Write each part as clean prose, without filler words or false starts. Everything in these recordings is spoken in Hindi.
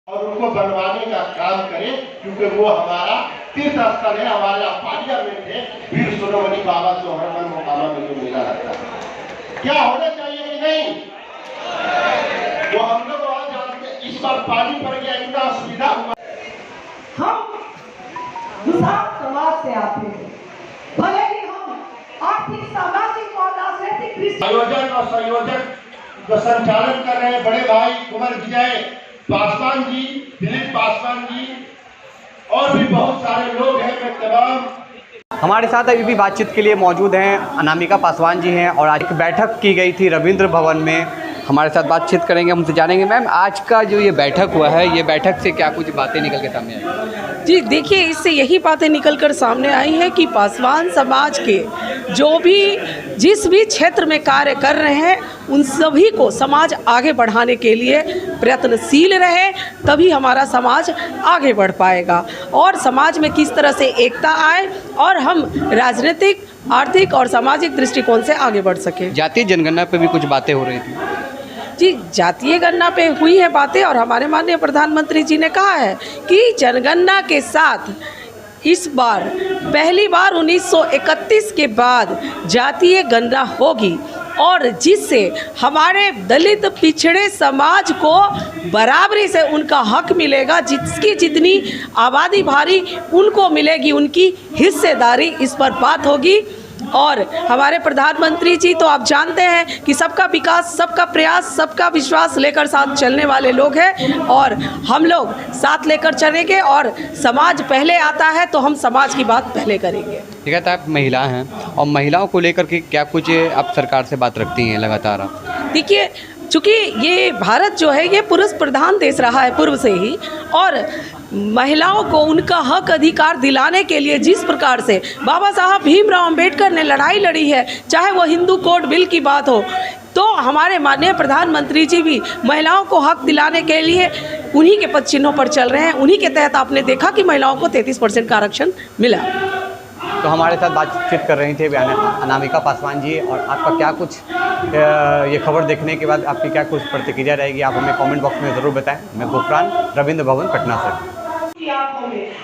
और उनको बनवाने का काम करें, क्योंकि वो हमारा तीर्थ स्थल है, हमारा पार्लियामेंट है। वीर सोनवनी बाबा जो हर मन मुकामा में जो मेला लगता है, क्या होना चाहिए कि नहीं? वो हम लोग वहां जानते, इस बार पानी पड़ गया, इतना असुविधा हुआ। हम गुजरात समाज से आते हैं, भले ही हम आर्थिक, सामाजिक और राजनीतिक आयोजन और संयोजक जो संचालन कर रहे हैं बड़े भाई कुंवर विजय पासवान जी, दिलीप पासवान जी और भी बहुत सारे लोग हैं। मैं तमाम हमारे साथ अभी भी बातचीत के लिए मौजूद हैं अनामिका पासवान जी हैं और आज एक बैठक की गई थी रविंद्र भवन में। हमारे साथ बातचीत करेंगे, हमसे जानेंगे मैम आज का जो ये बैठक हुआ है, ये बैठक से क्या कुछ बातें निकल के सामने आई? जी देखिए, इससे यही बातें निकल कर सामने आई हैं कि पासवान समाज के जो भी जिस भी क्षेत्र में कार्य कर रहे हैं उन सभी को समाज आगे बढ़ाने के लिए प्रयत्नशील रहे, तभी हमारा समाज आगे बढ़ पाएगा और समाज में किस तरह से एकता आए और हम राजनीतिक, आर्थिक और सामाजिक दृष्टिकोण से आगे बढ़ सकें। जातीय जनगणना पे भी कुछ बातें हो रही थी जी, जातीय गणना पे हुई है बातें और हमारे माननीय प्रधानमंत्री जी ने कहा है कि जनगणना के साथ इस बार पहली बार 1931 के बाद जातीय गणना होगी और जिससे हमारे दलित पिछड़े समाज को बराबरी से उनका हक मिलेगा, जिसकी जितनी आबादी भारी उनको मिलेगी उनकी हिस्सेदारी, इस पर बात होगी। और हमारे प्रधानमंत्री जी तो आप जानते हैं कि सबका विकास, सबका प्रयास, सबका विश्वास लेकर साथ चलने वाले लोग हैं और हम लोग साथ लेकर चलेंगे और समाज पहले आता है तो हम समाज की बात पहले करेंगे। ठीक है, तो आप महिला हैं और महिलाओं को लेकर के क्या कुछ आप सरकार से बात रखती हैं लगातार आप? देखिए, चूँकि ये भारत जो है ये पुरुष प्रधान देश रहा है पूर्व से ही और महिलाओं को उनका हक अधिकार दिलाने के लिए जिस प्रकार से बाबा साहब भीमराव अंबेडकर ने लड़ाई लड़ी है, चाहे वो हिंदू कोड बिल की बात हो, तो हमारे माननीय प्रधानमंत्री जी भी महिलाओं को हक दिलाने के लिए उन्हीं के पद चिन्हों पर चल रहे हैं। उन्हीं के तहत आपने देखा कि महिलाओं को 33% का आरक्षण मिला। तो हमारे साथ बातचीत कर रही थी अनामिका पासवान जी और आपका क्या कुछ ये खबर देखने के बाद आपकी क्या कुछ प्रतिक्रिया रहेगी, आप हमें कमेंट बॉक्स में ज़रूर बताएं। मैं गुफरान, रविंद्र भवन, पटना से।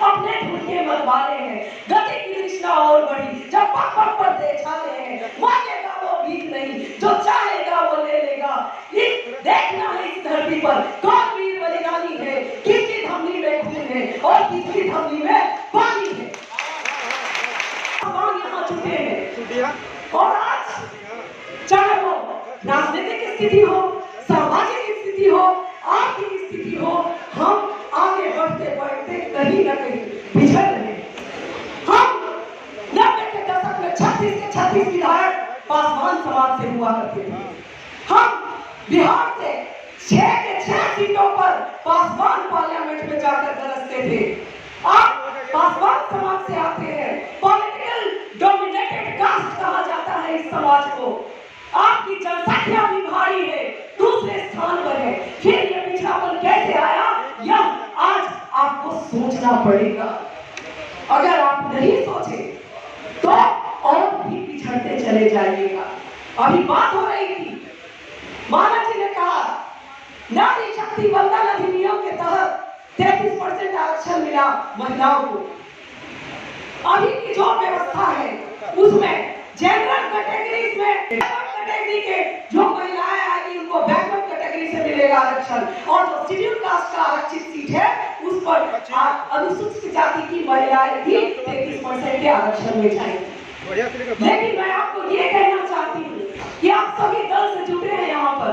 अपने ढूंढे मतवाले हैं, गति की तृष्णा और बढ़ी, जब पग पर देखाते हैं, मांगेगा वो भीख नहीं, जो चाहेगा वो ले लेगा। देखना है इस धरती पर कौन वीर बलिदानी है, किसकी धमनी में खून है और किसकी धमनी में पानी है। यहाँ छुटे हैं और आज चाहे वो राजनीतिक स्थिति हो, सामाजिक स्थिति हो, आर्थिक स्थिति हो, हम आगे बढ़ते बढ़ते कहीं न कहीं पिछड़ रहे हैं। हम 90 के दशक में 36 के 36 विधायक पासवान समाज से हुआ करते थे। हम बिहार से 6 के 6 सीटों पर पासवान पार्लियामेंट में जाकर गरजते थे। आप पासवान समाज से आते हैं, पॉलिटिकल डोमिनेटेड कास्ट कहा जाता है इस समाज को। आपकी जनसंख्या भी भारी है, दूसरे स्थान पर है, फिर ये पिछड़ापन कैसे आया यह आज आपको सोचना पड़ेगा। अगर आप नहीं सोचे तो और भी पिछड़ते चले जाइएगा। अभी बात हो रही थी, माला जी ने कहा नारी शक्ति वंदन अधिनियम के तहत 33% आरक्षण मिला महिलाओं को। अभी की जो व्यवस्था है उसमें जनरल कैटेगरीज में कैटेगरी के जो महिलाएं आएंगी उनको बैकवर्ड कैटेगरी से मिलेगा आरक्षण और जो शेड्यूल कास्ट का आरक्षित सीट है उस पर अनुसूचित जाति की महिलाएं भी 33% के आरक्षण में जाएंगी। लेकिन मैं आपको ये कहना चाहती हूँ कि आप सभी दल से जुड़े हैं यहाँ पर।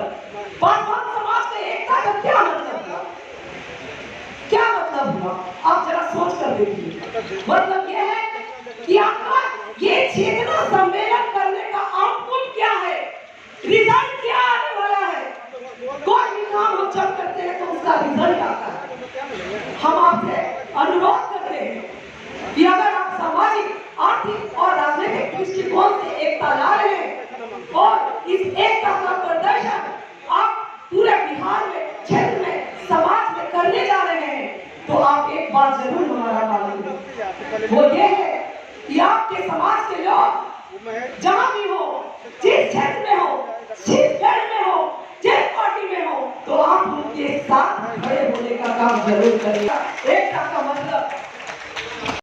पासवान समाज के एकता का क्या मतलब हुआ? क्या मतलब हुआ? आप जरा सोच कर देखिए। मतलब ये है कि आपका ये चेतना सम्मेलन करने का आउटपुट क्या है, रिजल्ट क्या आने वाला है। कोई भी काम हम जब करते हैं तो उसका रिजल्ट आता है। हम आपसे अनुरोध करते हैं कि अगर आप सामाजिक, आर्थिक और राजनीतिक दृष्टिकोण से एकता ला रहे हैं और इस एकता का प्रदर्शन आप पूरे बिहार में, क्षेत्र में, समाज में करने जा रहे हैं तो आप एक बात जरूर हमारा मानेंगे, वो ये है कि आपके समाज के लोग जहां भी हो, जिस क्षेत्र में हो, जिस दल में हो, जिस पार्टी में हो, तो आप उनके साथ खड़े होने का काम जरूर करेगा। एकता का मतलब